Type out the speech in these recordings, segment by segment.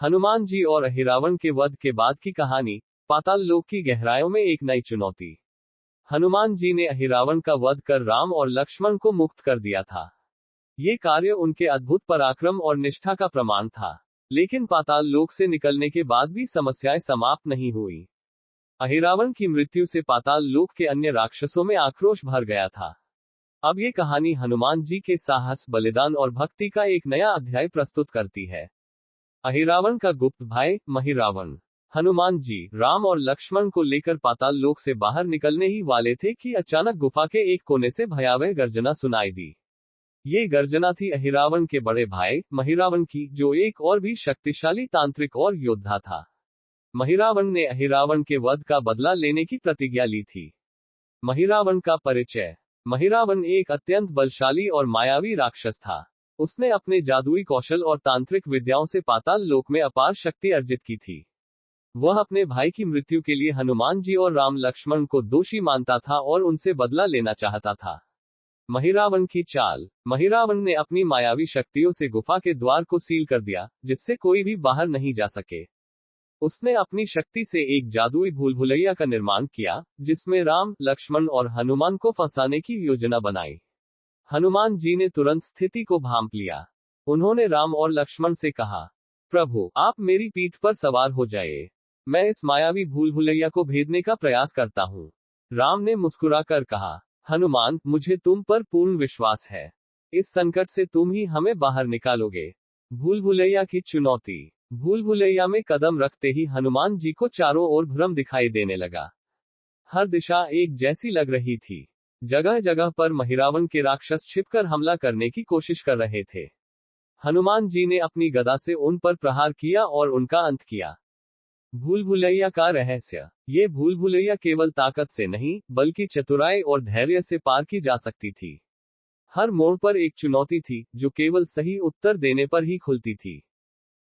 हनुमान जी और अहिरावण के वध के बाद की कहानी। पाताल लोक की गहराइयों में एक नई चुनौती। हनुमान जी ने अहिरावण का वध कर राम और लक्ष्मण को मुक्त कर दिया था। ये कार्य उनके अद्भुत पराक्रम और निष्ठा का प्रमाण था। लेकिन पाताल लोक से निकलने के बाद भी समस्याएं समाप्त नहीं हुई। अहिरावण की मृत्यु से पाताल लोक के अन्य राक्षसों में आक्रोश भर गया था। अब ये कहानी हनुमान जी के साहस, बलिदान और भक्ति का एक नया अध्याय प्रस्तुत करती है। अहिरावण का गुप्त भाई महिरावण। हनुमान जी, राम और लक्ष्मण को लेकर पाताल लोक से बाहर निकलने ही वाले थे कि अचानक गुफा के एक कोने से भयावह गर्जना सुनाई दी। ये गर्जना थी अहिरावण के बड़े भाई महिरावण की, जो एक और भी शक्तिशाली तांत्रिक और योद्धा था। महिरावण ने अहिरावण के वध का बदला लेने की प्रतिज्ञा ली थी। महिरावण का परिचय। महिरावण एक अत्यंत बलशाली और मायावी राक्षस था। उसने अपने जादुई कौशल और तांत्रिक विद्याओं से पाताल लोक में अपार शक्ति अर्जित की थी। वह अपने भाई की मृत्यु के लिए हनुमान जी और राम लक्ष्मण को दोषी मानता था और उनसे बदला लेना चाहता था। महिरावण की चाल। महिरावण ने अपनी मायावी शक्तियों से गुफा के द्वार को सील कर दिया, जिससे कोई भी बाहर नहीं जा सके। उसने अपनी शक्ति से एक जादुई भूल भुलैया का निर्माण किया, जिसमें राम, लक्ष्मण और हनुमान को फंसाने की योजना बनाई। हनुमान जी ने तुरंत स्थिति को भांप लिया। उन्होंने राम और लक्ष्मण से कहा, प्रभु, आप मेरी पीठ पर सवार हो जाइए। मैं इस मायावी भूल भुलैया को भेदने का प्रयास करता हूँ। राम ने मुस्कुराकर कहा, हनुमान, मुझे तुम पर पूर्ण विश्वास है। इस संकट से तुम ही हमें बाहर निकालोगे। भूल भुलैया की चुनौती। भूल भुलैया में कदम रखते ही हनुमान जी को चारों ओर भ्रम दिखाई देने लगा। हर दिशा एक जैसी लग रही थी। जगह जगह पर महिरावण के राक्षस छिपकर हमला करने की कोशिश कर रहे थे। हनुमान जी ने अपनी गदा से उन पर प्रहार किया और उनका अंत किया। भूल भुलैया का रहस्य। ये भूल भुलैया केवल ताकत से नहीं, बल्कि चतुराई और धैर्य से पार की जा सकती थी। हर मोड़ पर एक चुनौती थी, जो केवल सही उत्तर देने पर ही खुलती थी।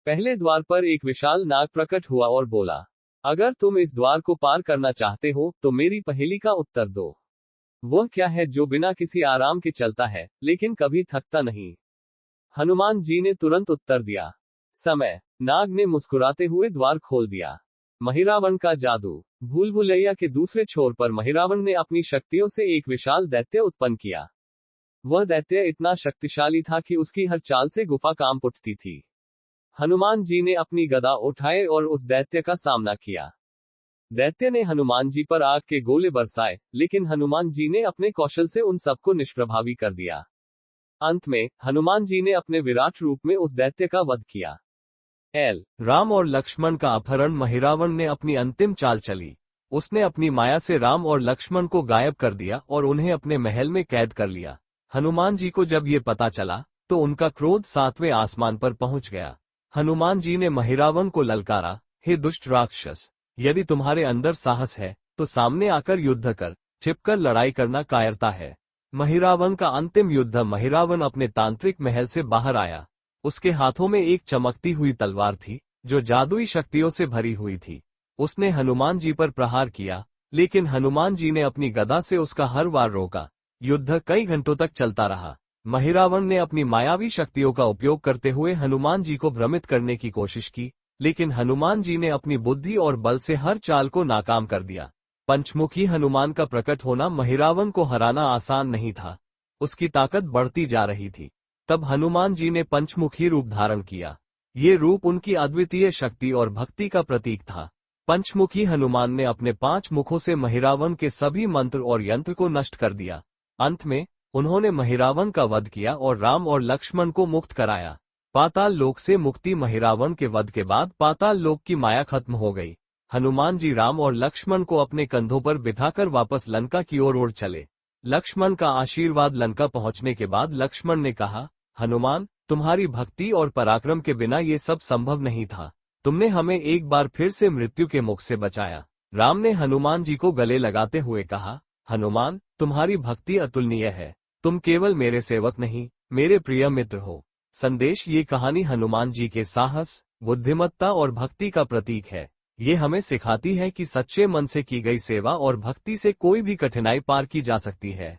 पहले द्वार पर एक विशाल नाग प्रकट हुआ और बोला, अगर तुम इस द्वार को पार करना चाहते हो, तो मेरी पहेली का उत्तर दो। वह क्या है जो बिना किसी आराम के चलता है, लेकिन कभी थकता नहीं? हनुमान जी ने तुरंत उत्तर दिया, समय। नाग ने मुस्कुराते हुए द्वार खोल दिया। महिरावण का जादू। भूल भुलैया के दूसरे छोर पर महिरावण ने अपनी शक्तियों से एक विशाल दैत्य उत्पन्न किया। वह दैत्य इतना शक्तिशाली था कि उसकी हर चाल से गुफा कांप उठती थी। हनुमान जी ने अपनी गदा उठाए और उस दैत्य का सामना किया। दैत्य ने हनुमान जी पर आग के गोले बरसाए, लेकिन हनुमान जी ने अपने कौशल से उन सबको निष्प्रभावी कर दिया। अंत में हनुमान जी ने अपने विराट रूप में उस दैत्य का वध किया। राम और लक्ष्मण का अपहरण। महिरावण ने अपनी अंतिम चाल चली। उसने अपनी माया से राम और लक्ष्मण को गायब कर दिया और उन्हें अपने महल में कैद कर लिया। हनुमान जी को जब ये पता चला, तो उनका क्रोध 7वें आसमान पर पहुंच गया। हनुमान जी ने महिरावण को ललकारा, हे दुष्ट राक्षस, यदि तुम्हारे अंदर साहस है, तो सामने आकर युद्ध कर। छिपकर लड़ाई करना कायरता है। महिरावण का अंतिम युद्ध। महिरावण अपने तांत्रिक महल से बाहर आया। उसके हाथों में एक चमकती हुई तलवार थी, जो जादुई शक्तियों से भरी हुई थी। उसने हनुमान जी पर प्रहार किया, लेकिन हनुमान जी ने अपनी गदा से उसका हर वार रोका। युद्ध कई घंटों तक चलता रहा। महिरावण ने अपनी मायावी शक्तियों का उपयोग करते हुए हनुमान जी को भ्रमित करने की कोशिश की, लेकिन हनुमान जी ने अपनी बुद्धि और बल से हर चाल को नाकाम कर दिया। पंचमुखी हनुमान का प्रकट होना। महिरावण को हराना आसान नहीं था। उसकी ताकत बढ़ती जा रही थी। तब हनुमान जी ने पंचमुखी रूप धारण किया। ये रूप उनकी अद्वितीय शक्ति और भक्ति का प्रतीक था। पंचमुखी हनुमान ने अपने 5 मुखों से महिरावण के सभी मंत्र और यंत्र को नष्ट कर दिया। अंत में उन्होंने महिरावण का वध किया और राम और लक्ष्मण को मुक्त कराया। पाताल लोक से मुक्ति। महिरावण के वध के बाद पाताल लोक की माया खत्म हो गई। हनुमान जी राम और लक्ष्मण को अपने कंधों पर बिठाकर वापस लंका की ओर उड़ चले। लक्ष्मण का आशीर्वाद। लंका पहुंचने के बाद लक्ष्मण ने कहा, हनुमान, तुम्हारी भक्ति और पराक्रम के बिना ये सब संभव नहीं था। तुमने हमें एक बार फिर से मृत्यु के मुख से बचाया। राम ने हनुमान जी को गले लगाते हुए कहा, हनुमान, तुम्हारी भक्ति अतुलनीय है। तुम केवल मेरे सेवक नहीं, मेरे प्रिय मित्र हो। संदेश। ये कहानी हनुमान जी के साहस, बुद्धिमत्ता और भक्ति का प्रतीक है। ये हमें सिखाती है कि सच्चे मन से की गई सेवा और भक्ति से कोई भी कठिनाई पार की जा सकती है।